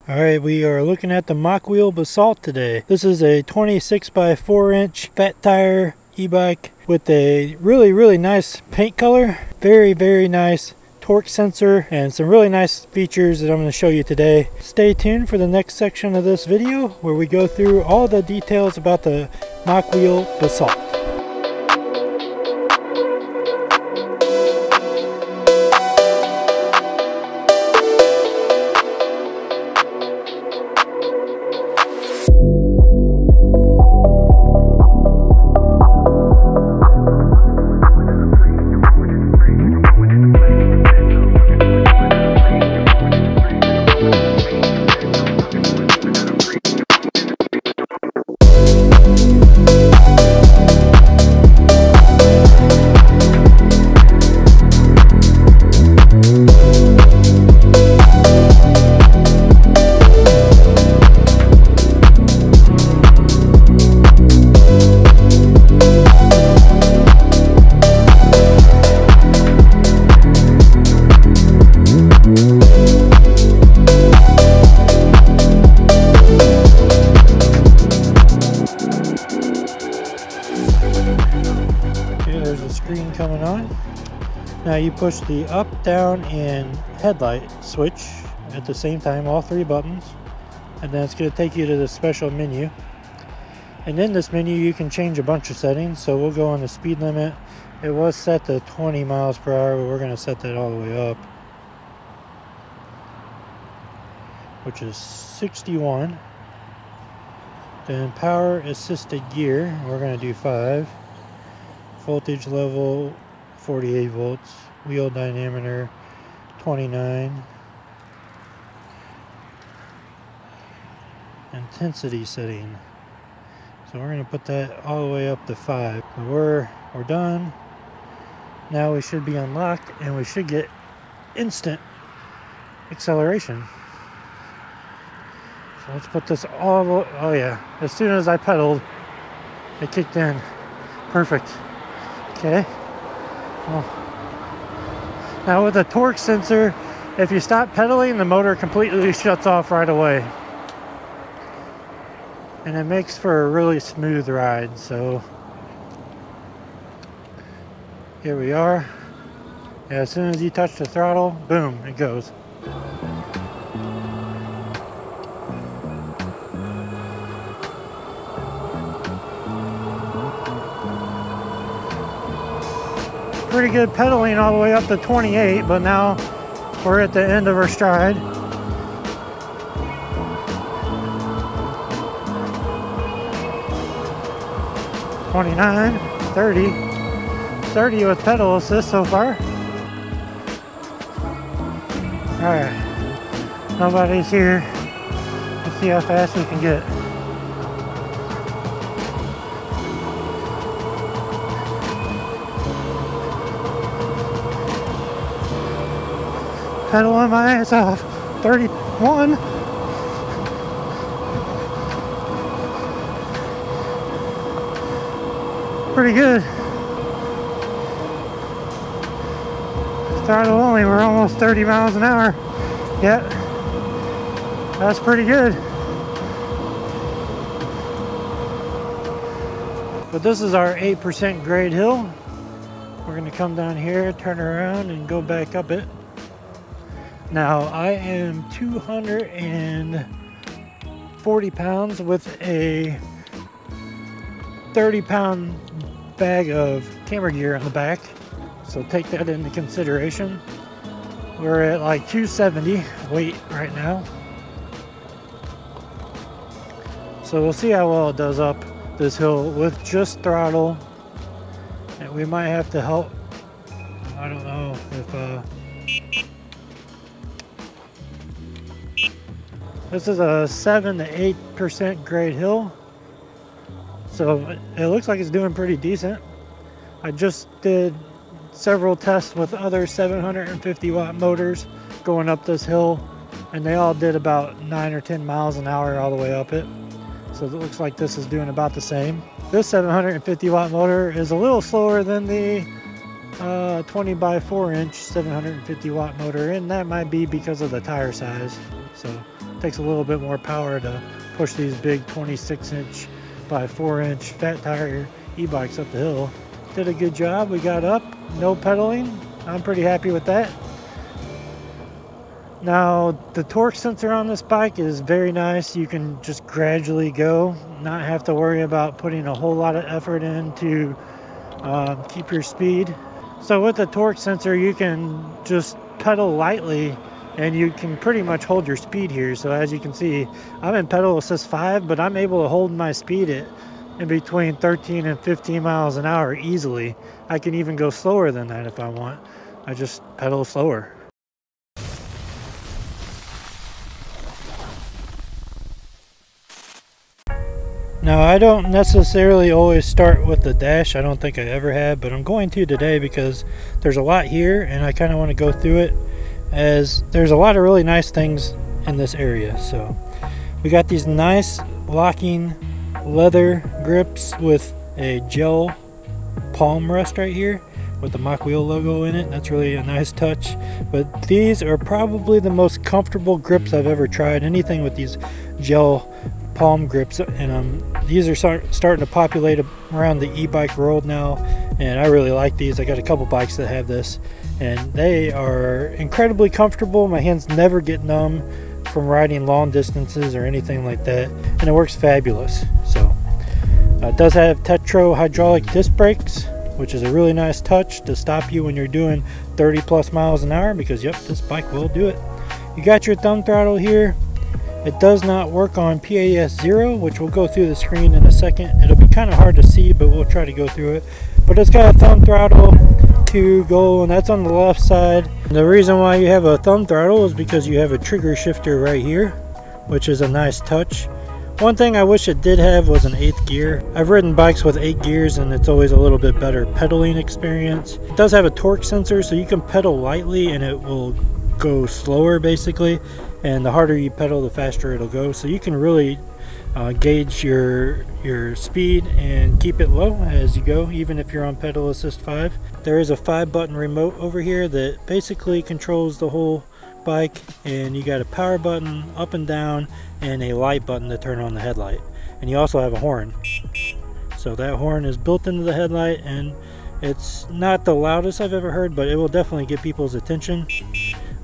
Alright, we are looking at the Mach Wheel Basalt today. This is a 26 by 4 inch fat tire e-bike with a really nice paint color. Very nice torque sensor and some really nice features that I'm going to show you today. Stay tuned for the next section of this video where we go through all the details about the Mach Wheel Basalt. There's a screen coming on. Now you push the up, down, and headlight switch at the same time, all three buttons, and then it's going to take you to the special menu. And in this menu you can change a bunch of settings. So we'll go on the speed limit. It was set to 20 miles per hour, but we're going to set that all the way up, which is 61. Then power assisted gear, we're going to do 5. Voltage level 48 volts, wheel diameter 29, intensity setting, so we're going to put that all the way up to 5. We're done. Now we should be unlocked and we should get instant acceleration. So let's put this all, oh yeah, as soon as I pedaled it kicked in. Perfect. Okay, well, now with the torque sensor, if you stop pedaling, the motor completely shuts off right away. And it makes for a really smooth ride, so here we are. Yeah, as soon as you touch the throttle, boom, it goes. Pretty good pedaling all the way up to 28, but now we're at the end of our stride. $29, $30 with pedal assist so far. Alright, nobody's here. Let's see how fast we can get. Pedaling my ass off. 31. Pretty good. Throttle only, we're almost 30 miles an hour. Yep. That's pretty good. But this is our 8% grade hill. We're going to come down here, turn around, and go back up it. Now, I am 240 pounds with a 30-pound bag of camera gear on the back, so take that into consideration. We're at like 270 weight right now, so we'll see how well it does up this hill with just throttle, and we might have to help. I don't know if this is a 7 to 8% grade hill, so it looks like it's doing pretty decent. I just did several tests with other 750 watt motors going up this hill, and they all did about 9 or 10 miles an hour all the way up it. So it looks like this is doing about the same. This 750 watt motor is a little slower than the 20 by 4 inch 750 watt motor, and that might be because of the tire size. So takes a little bit more power to push these big 26-inch by 4-inch fat tire e-bikes up the hill. Did a good job. We got up, no pedaling. I'm pretty happy with that. Now, the torque sensor on this bike is very nice. You can just gradually go, not have to worry about putting a whole lot of effort in to keep your speed. So with the torque sensor, you can just pedal lightly and you can pretty much hold your speed here. So as you can see, I'm in pedal assist 5, but I'm able to hold my speed at in between 13 and 15 miles an hour easily. I can even go slower than that if I want. I just pedal slower. Now, I don't necessarily always start with the dash. I don't think I ever have, but I'm going to today because there's a lot here and I kind of want to go through it, as there's a lot of really nice things in this area. So we got these nice locking leather grips with a gel palm rest right here with the Mach Wheel logo in it. That's really a nice touch. But these are probably the most comfortable grips I've ever tried. Anything with these gel palm grips, and these are starting to populate around the e-bike world now, and I really like these. I got a couple bikes that have this, and they are incredibly comfortable. My hands never get numb from riding long distances or anything like that, and it works fabulous. So it does have Tetro hydraulic disc brakes, which is a really nice touch to stop you when you're doing 30 plus miles an hour, because yep, this bike will do it. You got your thumb throttle here. It does not work on PAS 0, which we'll go through the screen in a second. It'll be kind of hard to see, but we'll try to go through it. But it's got a thumb throttle to go, and that's on the left side. And the reason why you have a thumb throttle is because you have a trigger shifter right here, which is a nice touch. One thing I wish it did have was an 8th gear. I've ridden bikes with 8 gears and it's always a little bit better pedaling experience. It does have a torque sensor, so you can pedal lightly and it will go slower basically, and the harder you pedal the faster it'll go, so you can really gauge your speed and keep it low as you go, even if you're on pedal assist 5. There is a 5-button remote over here that basically controls the whole bike, and you got a power button up and down and a light button to turn on the headlight, and you also have a horn. So that horn is built into the headlight, and it's not the loudest I've ever heard, but it will definitely get people's attention.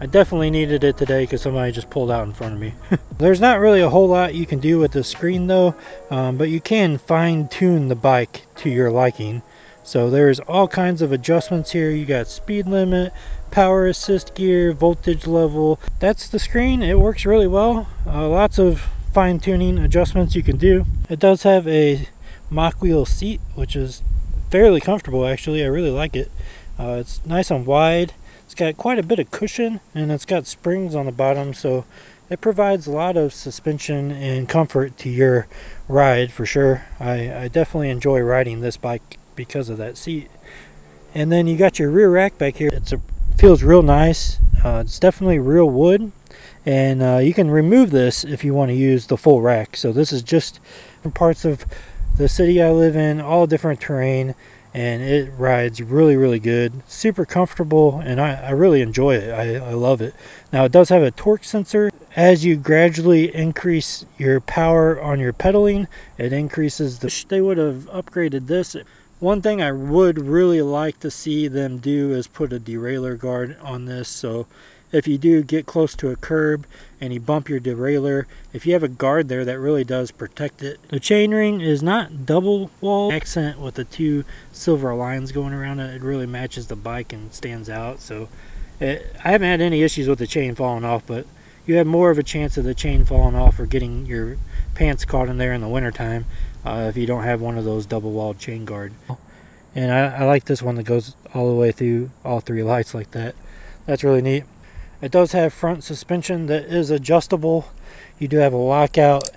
I definitely needed it today because somebody just pulled out in front of me. There's not really a whole lot you can do with the screen though, but you can fine-tune the bike to your liking. So there's all kinds of adjustments here. You got speed limit, power assist gear, voltage level. That's the screen. It works really well. Lots of fine-tuning adjustments you can do. It does have a Mach Wheel seat, which is fairly comfortable actually. I really like it. It's nice and wide. It's got quite a bit of cushion, and it's got springs on the bottom, so it provides a lot of suspension and comfort to your ride for sure. I definitely enjoy riding this bike because of that seat. And then you got your rear rack back here. It feels real nice. It's definitely real wood, and you can remove this if you want to use the full rack. So this is just parts of the city I live in, all different terrain, and it rides really good, super comfortable, and I really enjoy it. I love it. Now it does have a torque sensor. As you gradually increase your power on your pedaling, it increases they would have upgraded this. One thing I would really like to see them do is put a derailleur guard on this, so if you do get close to a curb and you bump your derailleur, if you have a guard there, that really does protect it. The chainring is not double wall accent with the 2 silver lines going around it. It really matches the bike and stands out. So I haven't had any issues with the chain falling off, but you have more of a chance of the chain falling off or getting your pants caught in there in the wintertime if you don't have one of those double walled chain guard. And I like this one that goes all the way through all 3 lights like that. That's really neat. It does have front suspension that is adjustable. You do have a lockout,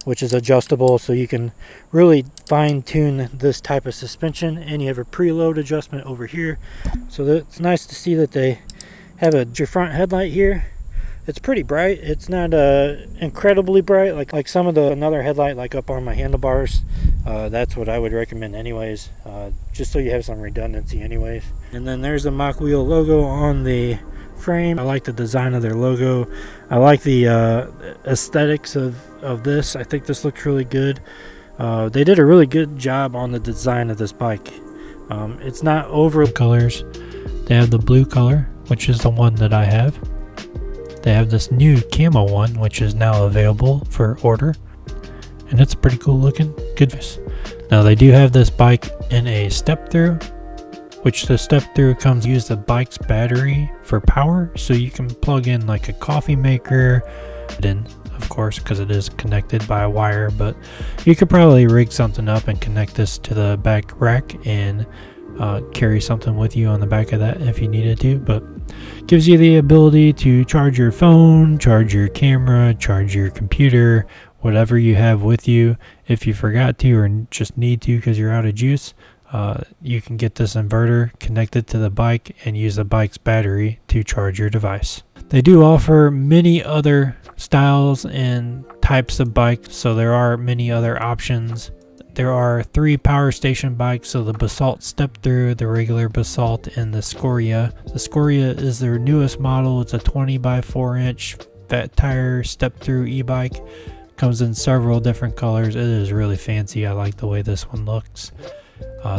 which is adjustable, so you can really fine-tune this type of suspension. And you have a preload adjustment over here. So it's nice to see that they have your front headlight here. It's pretty bright. It's not incredibly bright like some of another headlight like up on my handlebars. That's what I would recommend anyways, just so you have some redundancy anyways. And then there's the Mach Wheel logo on the frame. I like the design of their logo. I like the aesthetics of this. I think this looks really good. They did a really good job on the design of this bike. It's not over colors. They have the blue color, which is the one that I have. They have this new camo one, which is now available for order, and it's pretty cool looking. Good. Now they do have this bike in a step through, which the step through comes use the bike's battery for power, so you can plug in like a coffee maker, then of course because it is connected by a wire, but you could probably rig something up and connect this to the back rack and carry something with you on the back of that if you needed to. But gives you the ability to charge your phone, charge your camera, charge your computer, whatever you have with you. If you forgot to or just need to because you're out of juice, you can get this inverter connected to the bike and use the bike's battery to charge your device. They do offer many other styles and types of bikes, so there are many other options. There are 3 power station bikes, so the Basalt Step Through, the regular Basalt, and the Scoria. The Scoria is their newest model. It's a 20 by 4 inch fat tire step through e-bike. Comes in several different colors. It is really fancy. I like the way this one looks.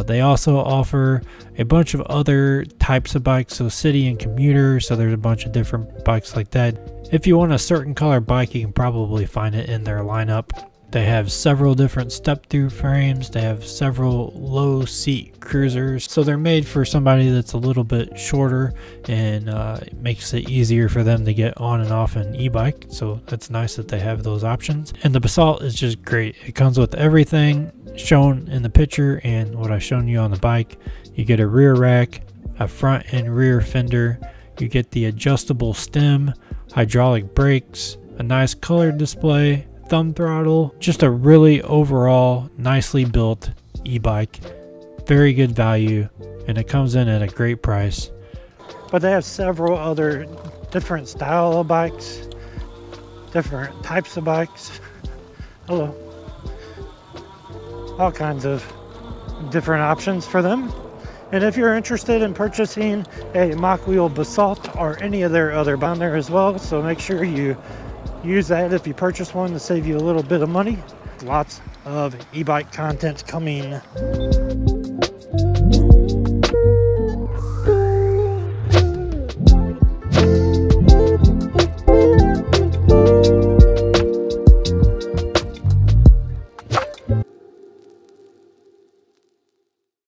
They also offer a bunch of other types of bikes, so city and commuter, so there's a bunch of different bikes like that. If you want a certain color bike, you can probably find it in their lineup. They have several different step-through frames. They have several low-seat cruisers, so they're made for somebody that's a little bit shorter, and it makes it easier for them to get on and off an e-bike, so that's nice that they have those options. And the Basalt is just great. It comes with everything shown in the picture and what I've shown you on the bike. You get a rear rack, a front and rear fender, you get the adjustable stem, hydraulic brakes, a nice colored display, thumb throttle, just a really overall nicely built e-bike. Very good value, and it comes in at a great price. But they have several other different style of bikes, different types of bikes. Hello. All kinds of different options for them. And if you're interested in purchasing a Mach Wheel Basalt or any of their other bikes, there as well, so make sure you use that if you purchase one to save you a little bit of money. Lots of e-bike content coming.